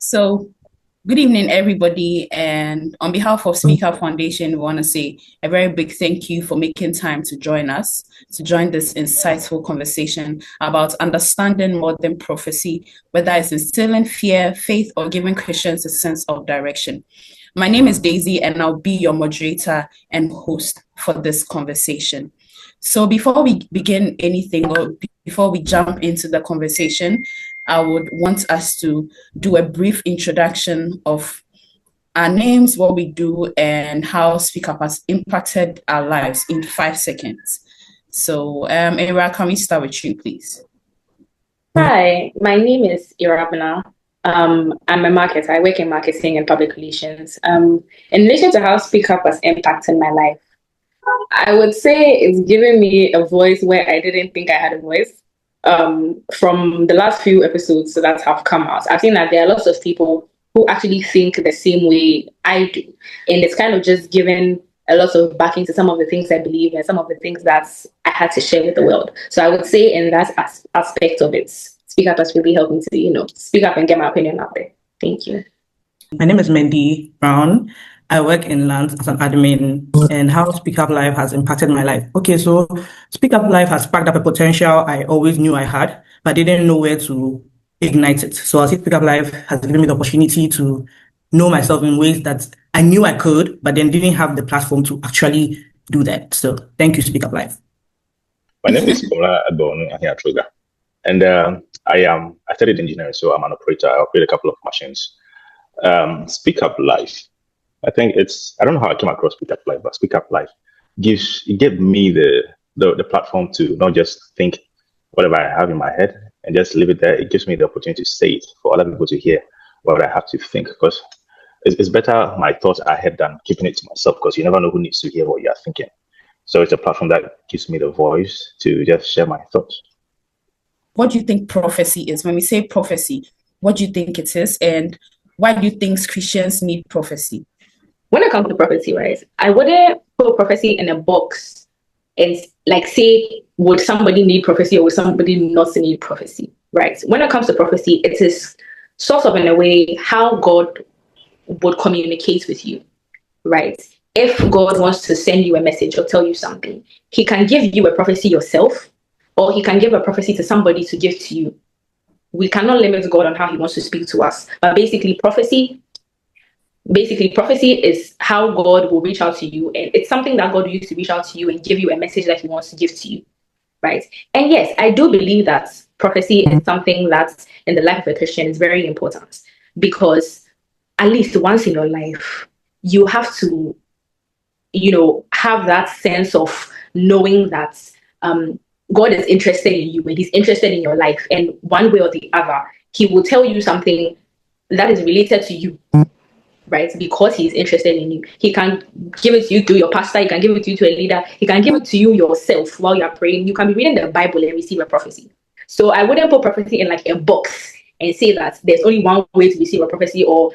So, good evening, everybody. And on behalf of SPEAKUP Foundation, we want to say a very big thank you for making time to join us, to join this insightful conversation about understanding modern prophecy, whether it's instilling fear, faith, or giving Christians a sense of direction. My name is Daisy, and I'll be your moderator and host for this conversation. So, before we begin anything, or before we jump into the conversation, I would want us to do a brief introduction of our names, what we do, and how SpeakUp has impacted our lives in 5 seconds. So, Ira, can we start with you, please? Hi, my name is Irabna. I'm a marketer. I work in marketing and public relations. In relation to how SpeakUp has impacted my life, I would say it's given me a voice where I didn't think I had a voice. From the last few episodes that have come out, I've seen that there are lots of people who actually think the same way I do. And it's kind of just given a lot of backing to some of the things I believe and some of the things that I had to share with the world. So I would say in that aspect of it, SpeakUp has really helped me to, speak up and get my opinion out there. Thank you. My name is Mendy Brown. I work in Lands as an admin, and how SpeakUp Live has impacted my life. Okay, so SpeakUp Live has sparked up a potential I always knew I had, but didn't know where to ignite it. So I see SpeakUp Live has given me the opportunity to know myself in ways that I knew I could, but then didn't have the platform to actually do that. So thank you, SpeakUp Live. My name is Kola Adbonu Ahiatroga, and I studied engineering, so I'm an operator. I operate a couple of machines. SpeakUp Live. I think I don't know how I came across SpeakUp Live, but SpeakUp Live gave me the platform to not just think whatever I have in my head and just leave it there. It gives me the opportunity to say it for other people to hear what I have to think, because it's better my thoughts ahead than keeping it to myself, because you never know who needs to hear what you're thinking. So it's a platform that gives me the voice to just share my thoughts. What do you think prophecy is? When we say prophecy, what do you think it is? And why do you think Christians need prophecy? When it comes to prophecy, right, I wouldn't put prophecy in a box and say, would somebody need prophecy or would somebody not need prophecy, right? When it comes to prophecy, it is sort of in a way how God would communicate with you, right? If God wants to send you a message or tell you something, he can give you a prophecy yourself, or he can give a prophecy to somebody to give to you. We cannot limit God on how he wants to speak to us. But basically, prophecy is how God will reach out to you. And it's something that God used to reach out to you and give you a message that he wants to give to you, right? And yes, I do believe that prophecy is something that in the life of a Christian is very important, because at least once in your life, you have to, have that sense of knowing that God is interested in you and he's interested in your life. And one way or the other, he will tell you something that is related to you, right? Because he's interested in you. He can give it to you through your pastor. He can give it to you to a leader. He can give it to you yourself while you're praying. You can be reading the Bible and receive a prophecy. So I wouldn't put prophecy in like a box and say that there's only one way to receive a prophecy, or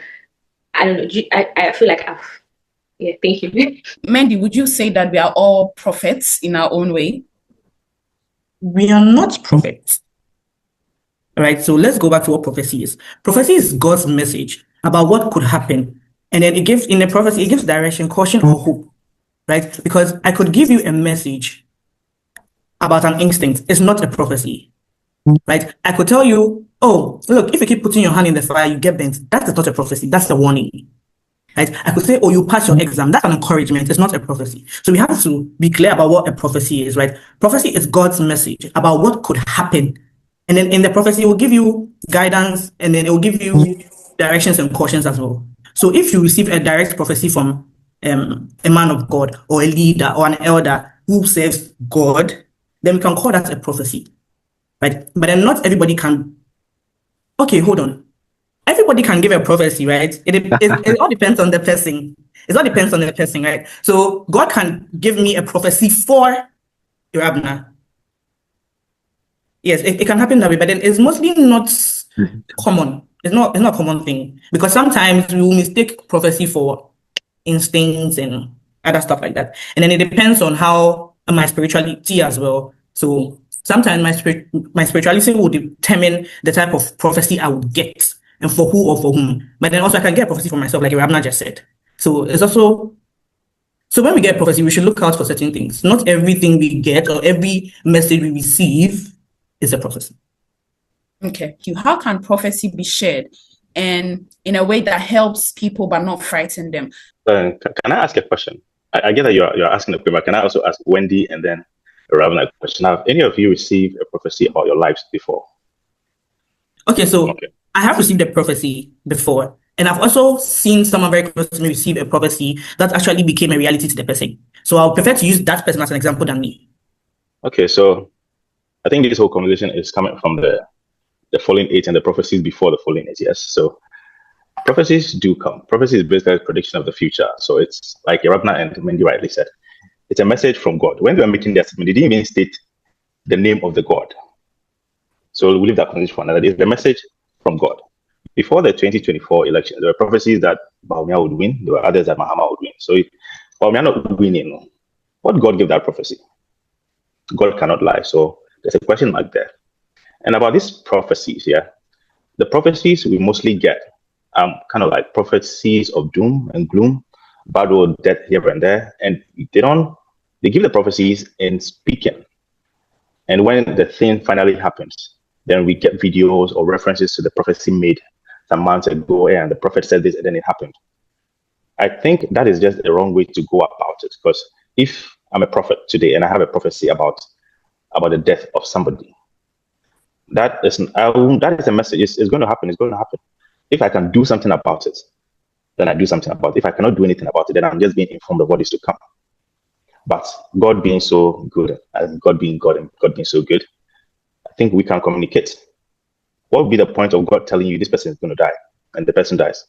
I don't know. I feel like yeah, thank you. Mendy, would you say that we are all prophets in our own way? We are not prophets. All right, so let's go back to what prophecy is. Prophecy is God's message about what could happen. And then in the prophecy, it gives direction, caution, or hope, right? Because I could give you a message about an instinct. It's not a prophecy, right? I could tell you, oh, look, if you keep putting your hand in the fire, you get bent. That is not a prophecy. That's a warning, right? I could say, oh, you pass your exam. That's an encouragement. It's not a prophecy. So we have to be clear about what a prophecy is, right? Prophecy is God's message about what could happen. And then in the prophecy, it will give you guidance, and then it will give you directions and cautions as well. So if you receive a direct prophecy from a man of God or a leader or an elder who serves God, then we can call that a prophecy, right? But then not everybody can. Okay, hold on. Everybody can give a prophecy, right? It all depends on the person. It all depends on the person, right? So God can give me a prophecy for Irabna. Yes, it can happen that way, but then it's mostly not common. It's not a common thing, because sometimes we will mistake prophecy for instincts and other stuff like that. And then it depends on how my spirituality as well. So sometimes my spirituality will determine the type of prophecy I would get, and for who or for whom. But then also I can get a prophecy for myself, like Rabna just said. So it's also, so when we get prophecy, we should look out for certain things. Not everything we get or every message we receive is a prophecy. Okay. How can prophecy be shared and in a way that helps people but not frighten them? Can I ask a question? I get that you're asking a question, but can I also ask Wendy and then Ravna a question? Have any of you received a prophecy about your lives before? Okay, so I have received a prophecy before, and I've also seen someone very close to me receive a prophecy that actually became a reality to the person. So I'll prefer to use that person as an example than me. Okay, so I think this whole conversation is coming from the fallen age and the prophecies before the fallen age. Yes, so prophecies do come. Prophecy is basically a prediction of the future. So it's like Rabna and Wendy rightly said, it's a message from God. When they were making their statement, they didn't even state the name of the God. So we'll leave that conversation for another day. It's the message from God. Before the 2024 election, there were prophecies that Bawumia would win. There were others that Mahama would win. So if Bawumia not winning, what God gave that prophecy? God cannot lie. So there's a question mark there. And about these prophecies, the prophecies we mostly get kind of like prophecies of doom and gloom, bad or death here and there. And they give the prophecies in speaking. And when the thing finally happens, then we get videos or references to the prophecy made some months ago, and the prophet said this, and then it happened. I think that is just the wrong way to go about it, because if I'm a prophet today and I have a prophecy about the death of somebody, that is a message. It's going to happen. It's going to happen. If I can do something about it, then I do something about it. If I cannot do anything about it, then I'm just being informed of what is to come. But God being so good, and God being God, and God being so good, I think we can communicate. What would be the point of God telling you this person is going to die, and the person dies,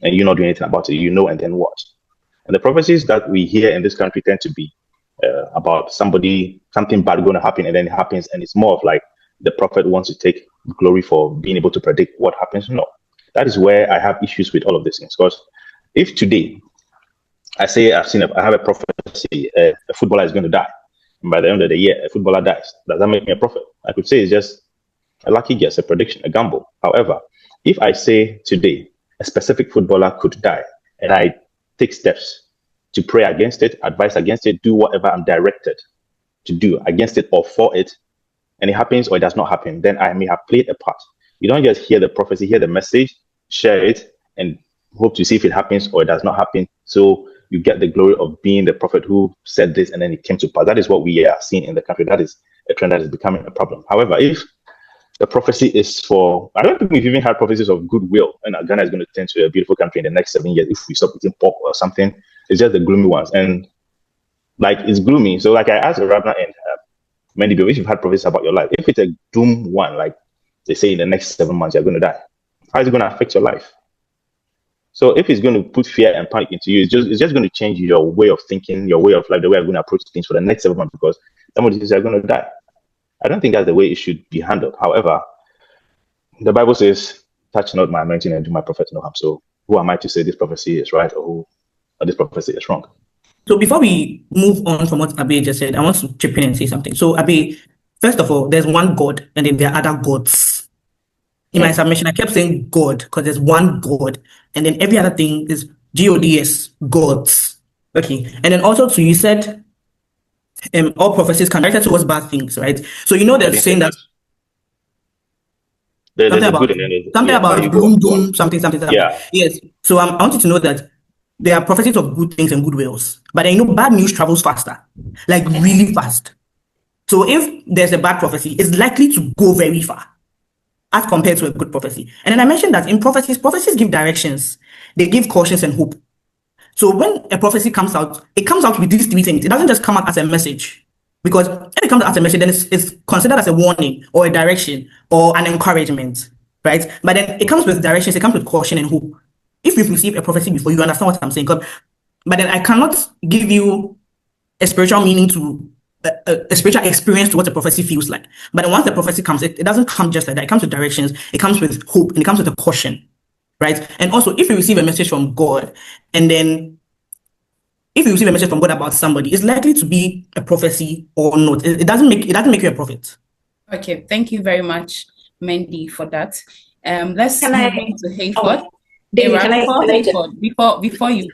and you're not doing anything about it? And then what? And the prophecies that we hear in this country tend to be about something bad going to happen, and then it happens, and it's more of like the prophet wants to take glory for being able to predict what happens. No, that is where I have issues with all of these things. Because if today I say I have a prophecy, a footballer is going to die, and by the end of the year, a footballer dies, does that make me a prophet? I could say it's just a lucky guess, a prediction, a gamble. However, if I say today a specific footballer could die, and I take steps to pray against it, advise against it, do whatever I'm directed to do against it or for it, and it happens or it does not happen, then I may have played a part. You don't just hear the prophecy, hear the message, share it, and hope to see if it happens or it does not happen. So you get the glory of being the prophet who said this and then it came to pass. That is what we are seeing in the country. That is a trend that is becoming a problem. However, if the prophecy is for, I don't think we've even had prophecies of goodwill, and Ghana is going to turn to a beautiful country in the next 7 years if we stop eating pork or something. It's just the gloomy ones. And like, it's gloomy. So like I asked Rabna and many people, if you've had prophecies about your life, if it's a doom one, like they say in the next 7 months you're going to die, how is it going to affect your life? So if it's going to put fear and panic into you, it's just going to change your way of thinking, your way of life, the way you're going to approach things for the next 7 months, because somebody says you're going to die. I don't think that's the way it should be handled. However, the Bible says, touch not my anointing and do my prophet no harm. So who am I to say this prophecy is right or this prophecy is wrong? So before we move on from what Abe just said, I want to chip in and say something. So Abe, first of all, there's one God and then there are other gods. In my submission, I kept saying God because there's one God, and then every other thing is GODS, gods. Okay. And then also you said all prophecies can direct towards bad things, right? So they're saying that something about doom, something. Yeah. Yes. So I want you to know that there are prophecies of good things and good wills, but bad news travels faster, like really fast. So if there's a bad prophecy, it's likely to go very far as compared to a good prophecy. And then I mentioned that in prophecies give directions, they give cautions and hope. So when a prophecy comes out, it comes out with these three things. It doesn't just come out as a message, because if it comes out as a message, then it's considered as a warning or a direction or an encouragement, right? But then it comes with directions, it comes with caution and hope. If you've received a prophecy before, you understand what I'm saying. But then I cannot give you a spiritual meaning to a spiritual experience to what a prophecy feels like. But then once the prophecy comes, it doesn't come just like that. It comes with directions, it comes with hope, and it comes with a caution, right? And also, if you receive a message from God, and then if you receive a message from God about somebody, it's likely to be a prophecy or not. It doesn't make you a prophet. Okay, thank you very much, Mandy, for that. Let's Can move I? on to Hayford. Oh, Daisy, Right, can I? before Can I just? Hayford, before you,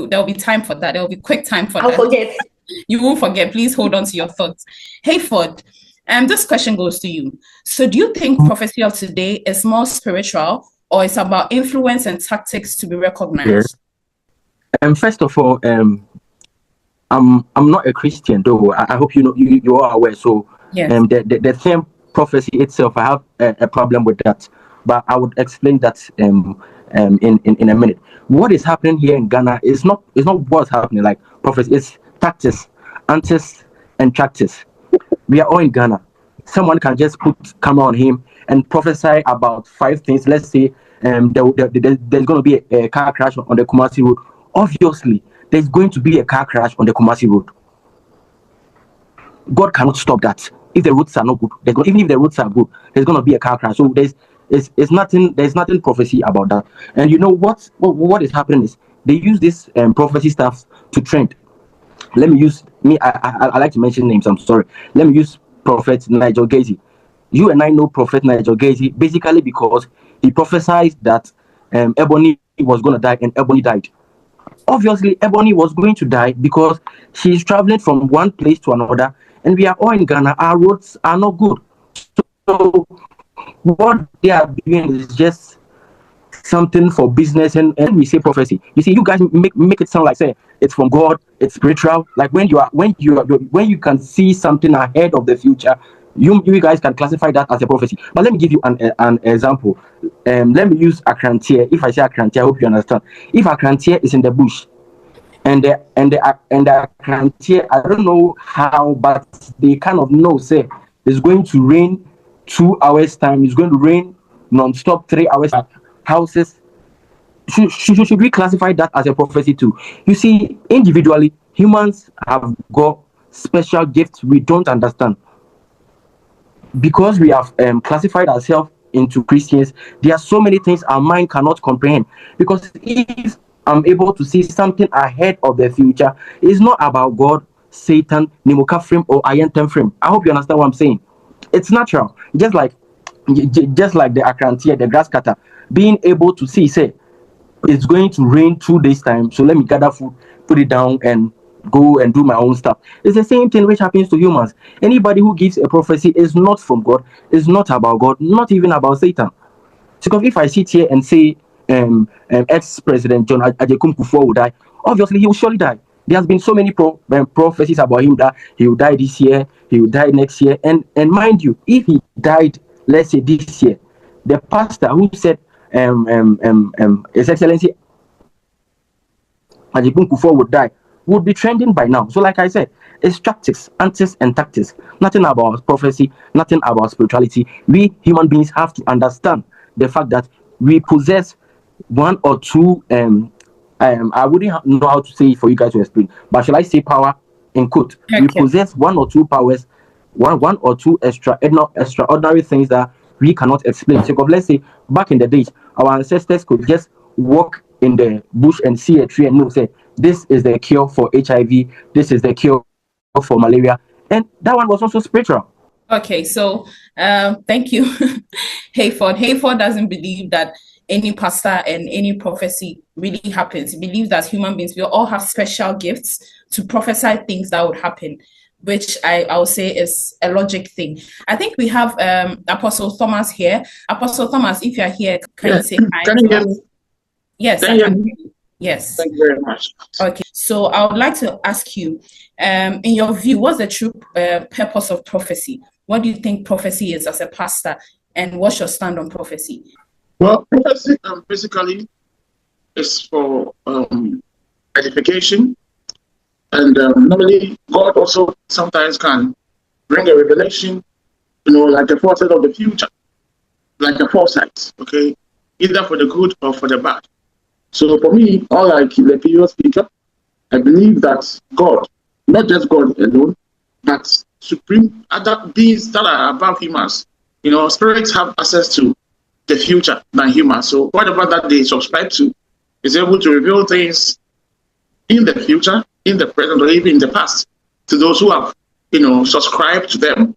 there'll be time for that. There'll be quick time for I'll that. forget. You won't forget. Please hold on to your thoughts. Hayford, this question goes to you. So, do you think prophecy of today is more spiritual, or it's about influence and tactics to be recognized? First of all, I'm not a Christian, though. I hope you are aware. So, Yes. The term prophecy itself, I have a problem with that. But I would explain that in a minute. What is happening here in Ghana is not what's happening like prophecy. It's tactics, antis, and tactics. We are all in Ghana. Someone can just put camera on him and prophesy about 5 things. Let's say there's going to be a car crash on the Kumasi Road. Obviously, there's going to be a car crash on the Kumasi Road. God cannot stop that. If the roads are not good, even if the roads are good, there's going to be a car crash. So there's nothing prophecy about that. And you know what is happening is they use this prophecy stuff to trend. Let me use me. I like to mention names. I'm sorry. Let me use Prophet Nigel Gacy. You and I know Prophet Nigel Gacy basically because he prophesied that Ebony was going to die, and Ebony died. Obviously, Ebony was going to die because she's traveling from one place to another, and we are all in Ghana. Our roads are not good. So what they are doing is just something for business, and we say prophecy. You see, you guys make it sound like say it's from God, it's spiritual. Like when you can see something ahead of the future, you guys can classify that as a prophecy. But let me give you an example. Let me use Akrantier. If I say Akrantier, I hope you understand. If Akrantier is in the bush, and the Akrantier, I don't know how, but they kind of know say it's going to rain 2 hours time. It's going to rain non-stop 3 hours. Houses, should we classify that as a prophecy too? You see, individually, humans have got special gifts we don't understand. Because we have classified ourselves into Christians, there are so many things our mind cannot comprehend. Because if I'm able to see something ahead of the future, it's not about God, Satan, Nimokafrim, or Ayentem. I hope you understand what I'm saying. It's natural. Just like the Akrantier, the grass cutter, being able to see, say, it's going to rain 2 days time, so let me gather food, put it down, and go and do my own stuff. It's the same thing which happens to humans. Anybody who gives a prophecy is not from God, is not about God, not even about Satan. Because if I sit here and say ex-president John Ajekum Kufuor will die, obviously he will surely die. There has been so many prophecies about him that he will die this year, he will die next year, and mind you, if he died, let's say this year, the pastor who said His Excellency Ajekum Kufuor would die would be trending by now. So like I said, it's tactics, antis and tactics. Nothing about prophecy, nothing about spirituality. We human beings have to understand the fact that we possess one or two I wouldn't know how to say it for you guys to explain, but shall I say power in quote? Okay. We possess one or two powers, one or two extraordinary things that we cannot explain. So let's say back in the days, our ancestors could just walk in the bush and see a tree and know, say, this is the cure for HIV, this is the cure for malaria, and that one was also spiritual. Okay, so thank you, Hayford. Hayford doesn't believe that any pastor and any prophecy really happens. He believes that human beings, we all have special gifts to prophesy things that would happen, which I would say is a logic thing. I think we have Apostle Thomas here. Apostle Thomas, if you're here, can you say hi? Can you hear me? Yes, Can I you can hear hear me? you. Yes. Thank you very much. Okay, so I would like to ask you, in your view, what's the true purpose of prophecy? What do you think prophecy is as a pastor, and what's your stand on prophecy? Well, prophecy basically is for edification, and normally God also sometimes can bring a revelation, like a foresight of the future, like a foresight, okay, either for the good or for the bad. So for me, unlike the previous speaker, I believe that God, not just God alone, but supreme other beings that are above humans, spirits have access to the future than humans. So whatever that they subscribe to is able to reveal things in the future, in the present, or even in the past to those who have, subscribed to them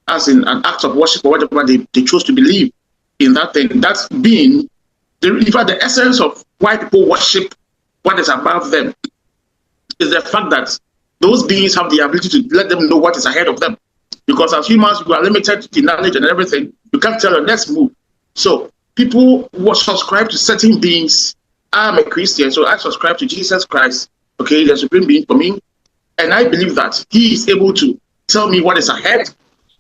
as in an act of worship or whatever they choose to believe. in that thing. That's being, in fact, the essence of why people worship what is above them is the fact that those beings have the ability to let them know what is ahead of them. Because as humans, we are limited in knowledge and everything. You can't tell your next move. So people who subscribe to certain beings. I'm a Christian, so I subscribe to Jesus Christ, okay, the supreme being for me. And I believe that he is able to tell me what is ahead.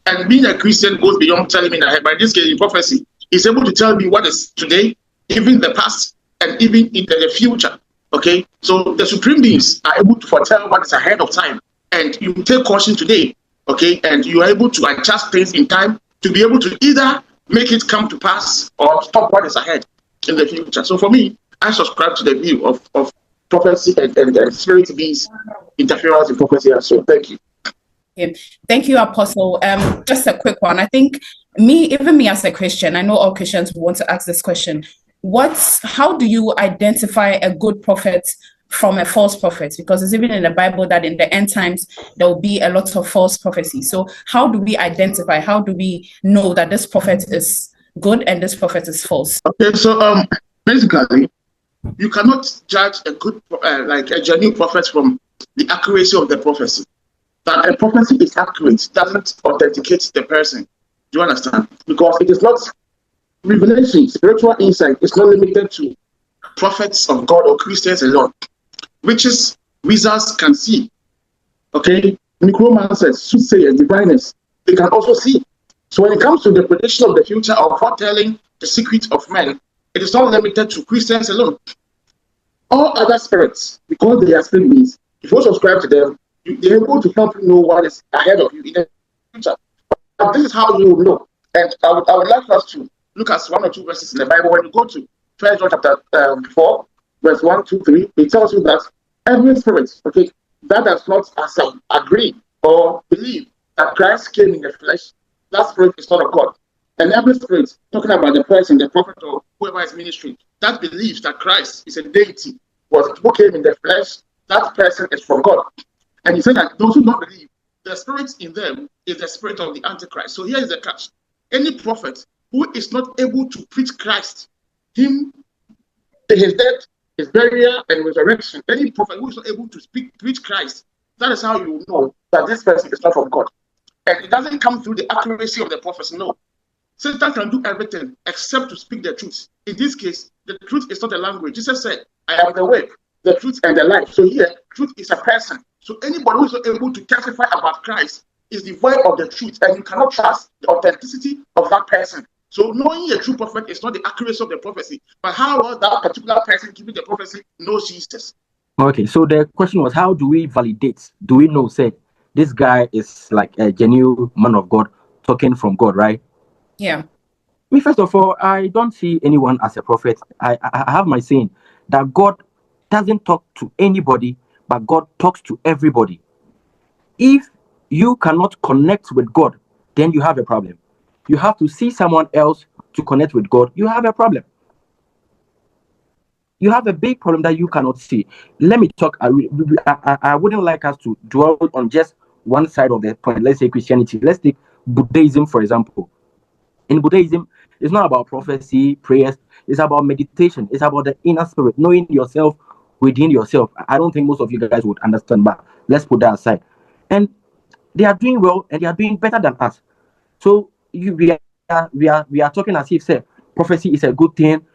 And being a Christian goes beyond telling me ahead. By this case, in prophecy, he's able to tell me what is today, even the past, and even in the future. Okay, so the supreme beings are able to foretell what is ahead of time, and you take caution today. Okay, and you are able to adjust things in time to be able to either make it come to pass or stop what is ahead in the future. So for me, I subscribe to the view of prophecy and spirit beings interference in prophecy. So thank you. Okay. Thank you, Apostle. Just a quick one. I think even me as a Christian, I know all Christians want to ask this question. How do you identify a good prophet from a false prophet? Because it's even in the Bible that in the end times, there will be a lot of false prophecy. So how do we identify, how do we know that this prophet is good and this prophet is false? Okay, so basically, you cannot judge a good, like a genuine prophet from the accuracy of the prophecy. That a prophecy is accurate doesn't authenticate the person. Do you understand? Because it is not revelation, spiritual insight is not limited to prophets of God or Christians alone. Witches, wizards can see. Okay? Necromancers, soothsayers, diviners, they can also see. So when it comes to the prediction of the future or foretelling the secrets of men, it is not limited to Christians alone. All other spirits, because they are spirit beings, if you subscribe to them, they're able to help you know what is ahead of you in the future. But this is how you will know. And I would like us to look at one or two verses in the Bible. When you go to 1 John chapter 4, verse 1, 2, 3, it tells you that every spirit, okay, that does not agree or believe that Christ came in the flesh, that spirit is not of God. And every spirit, talking about the person, the prophet, or whoever is ministering, that believes that Christ is a deity, who came in the flesh, that person is from God. And he said that those who don't believe, the spirit in them is the spirit of the Antichrist. So here is the catch. Any prophet who is not able to preach Christ, his death, his burial, and resurrection, any prophet who is not able to preach Christ, that is how you know that this person is not from God. And it doesn't come through the accuracy of the prophecy, no. Satan can do everything except to speak the truth. In this case, the truth is not a language. Jesus said, I am the way, the truth, and the life. So here, truth is a person. So anybody who is not able to testify about Christ is devoid of the truth, and you cannot trust the authenticity of that person. So knowing a true prophet is not the accuracy of the prophecy, but how well that particular person giving the prophecy knows Jesus. Okay, so the question was, how do we validate? Do we know, say, this guy is like a genuine man of God talking from God, right? Yeah. Me, first of all, I don't see anyone as a prophet. I have my saying that God doesn't talk to anybody, but God talks to everybody. If you cannot connect with God, then you have a problem. You have to see someone else to connect with God. You have a problem. You have a big problem that you cannot see. Let me talk. I wouldn't like us to dwell on just one side of the point. Let's say Christianity. Let's take Buddhism, for example. In Buddhism, it's not about prophecy, prayers. It's about meditation. It's about the inner spirit, knowing yourself within yourself. I don't think most of you guys would understand, but let's put that aside. And they are doing well, and they are doing better than us. So we are talking as if, say, prophecy is a good thing.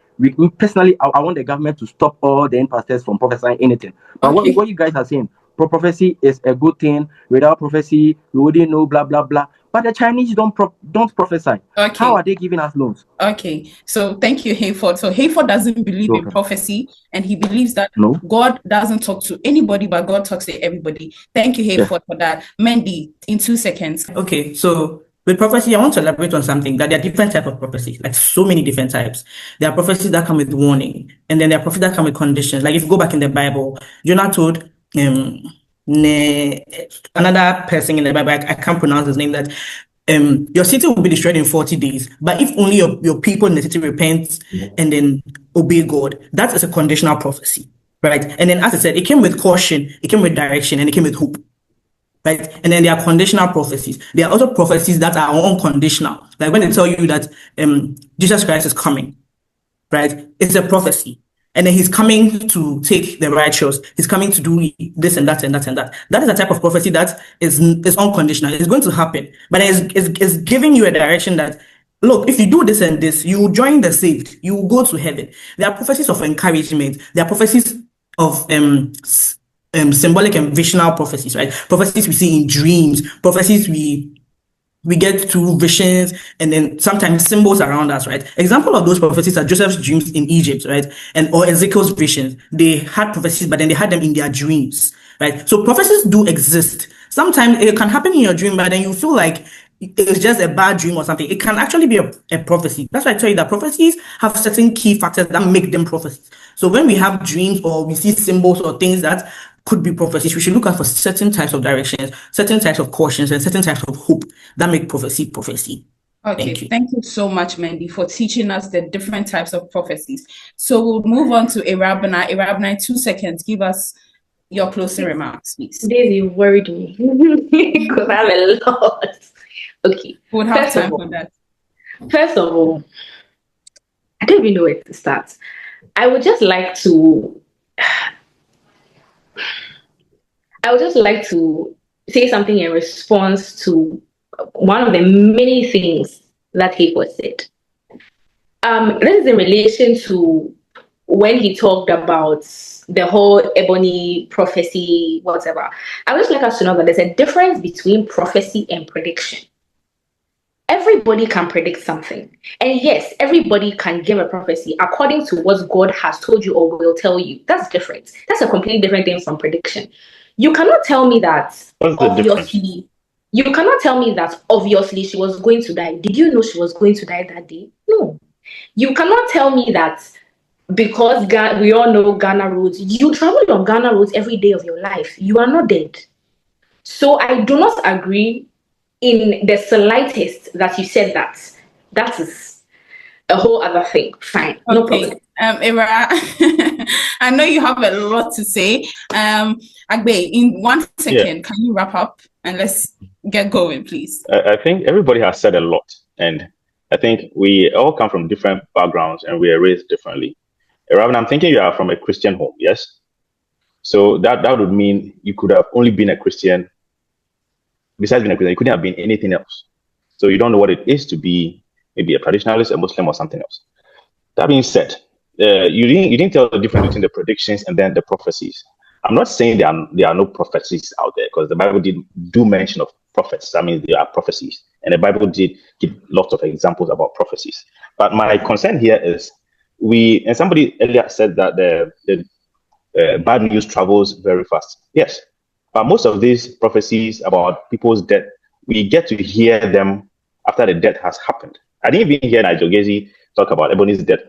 Personally, I want the government to stop all the pastors from prophesying anything. But Okay. what you guys are saying, prophecy is a good thing. Without prophecy, we wouldn't know, blah blah blah. But the Chinese don't prophesy. Okay. How are they giving us loans? Okay, so thank you, Hayford. So Hayford doesn't believe in prophecy, and he believes that God doesn't talk to anybody, but God talks to everybody. Thank you, Hayford, for that. Mandy, in 2 seconds. Okay, so with prophecy, I want to elaborate on something, that there are different types of prophecy, like so many different types. There are prophecies that come with warning, and then there are prophecies that come with conditions. Like if you go back in the Bible, Jonah told another person in the Bible, I can't pronounce his name, that your city will be destroyed in 40 days, but if only your people in the city repent and then obey God, that is a conditional prophecy, right? And then as I said, it came with caution, it came with direction, and it came with hope. right? And then there are conditional prophecies. There are also prophecies that are unconditional. Like when they tell you that Jesus Christ is coming, right? It's a prophecy. And then he's coming to take the righteous. He's coming to do this and that and that and that. That is a type of prophecy that is unconditional. It's going to happen. But it's giving you a direction that, look, if you do this and this, you will join the saved. You will go to heaven. There are prophecies of encouragement. There are prophecies of symbolic and visional prophecies, right? Prophecies we see in dreams. Prophecies we get through visions and then sometimes symbols around us, right? Example of those prophecies are Joseph's dreams in Egypt, right? Or Ezekiel's visions. They had prophecies, but then they had them in their dreams, right? So prophecies do exist. Sometimes it can happen in your dream, but then you feel like it's just a bad dream or something. It can actually be a prophecy. That's why I tell you that prophecies have certain key factors that make them prophecies. So when we have dreams or we see symbols or things that could be prophecies, we should look out for certain types of directions, certain types of cautions, and certain types of hope that make prophecy. Okay, thank you so much, Mandy, for teaching us the different types of prophecies. So we'll move on to Irabna. Irabna, 2 seconds. Give us your closing remarks, please. Daisy, you worried me because I have a lot. Okay. We'll have time for that. First of all, I don't even know where to start. I would just like to say something in response to one of the many things that Hayford said. This is in relation to when he talked about the whole ebony prophecy, whatever. I would just like us to know that there's a difference between prophecy and prediction. Everybody can predict something. And yes, everybody can give a prophecy according to what God has told you or will tell you. That's different. That's a completely different thing from prediction. You cannot tell me that obviously she was going to die. Did you know she was going to die that day? No. You cannot tell me that because we all know Ghana roads. You travel on Ghana roads every day of your life. You are not dead. So I do not agree in the slightest that you said that. That is a whole other thing. Fine. No problem. Ira, I know you have a lot to say. Agbe, in 1 second, Can you wrap up and let's get going, please? I think everybody has said a lot, and I think we all come from different backgrounds and we are raised differently. Ira, I'm thinking you are from a Christian home, yes? So that would mean you could have only been a Christian. Besides being a Christian, you couldn't have been anything else. So you don't know what it is to be maybe a traditionalist, a Muslim, or something else. That being said, you didn't tell the difference between the predictions and then the prophecies. I'm not saying there are no prophecies out there, because the Bible did do mention of prophets. That means there are prophecies, and the Bible did give lots of examples about prophecies. But my concern here is and somebody earlier said that the bad news travels very fast. Yes. But most of these prophecies about people's death, we get to hear them after the death has happened. I didn't even hear Nigel Gezi talk about Ebony's death.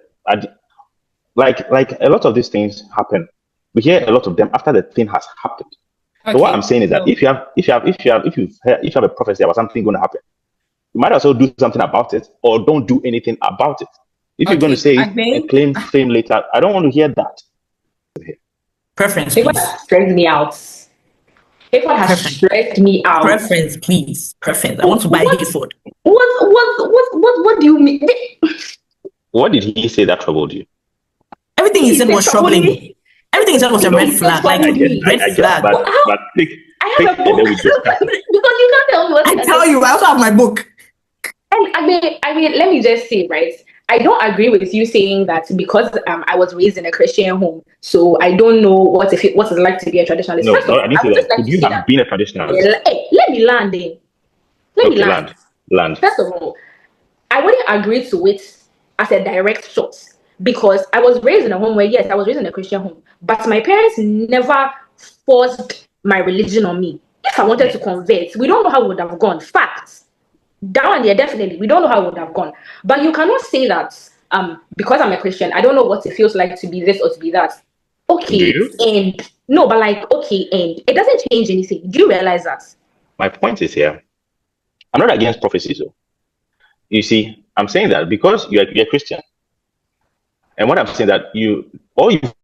Like a lot of these things happen. We hear a lot of them after the thing has happened. Okay. So what I'm saying is that if you have a prophecy about something going to happen, you might as well do something about it, or don't do anything about it. If you're going to say and claim fame later, I don't want to hear that. Preference, please. Stress me out. Hayford has stressed me out. Preference, please. Preference. I want to buy Hayford. What do you mean? What did he say that troubled you? Everything he said was troubling me. Everything he said was a red flag. Like red flag. But I have a book. Because you can't tell me what I tell you, I also have my book. And I mean, let me just say, right? I don't agree with you saying that because I was raised in a Christian home, so I don't know what it's like to be a traditionalist. No, I need to know. Could you have been a traditionalist? Hey, let me land then. Let me land. First of all, I wouldn't agree to it as a direct shot because I was raised in a home where, yes, I was raised in a Christian home, but my parents never forced my religion on me. If I wanted to convert, we don't know how it would have gone. Facts. Down there, definitely. We don't know how it would have gone. But you cannot say that because I'm a Christian, I don't know what it feels like to be this or to be that. Okay, and it doesn't change anything. Do you realize that? My point is here, I'm not against prophecies. Though. You see, I'm saying that because you're a Christian. And what I'm saying that all you've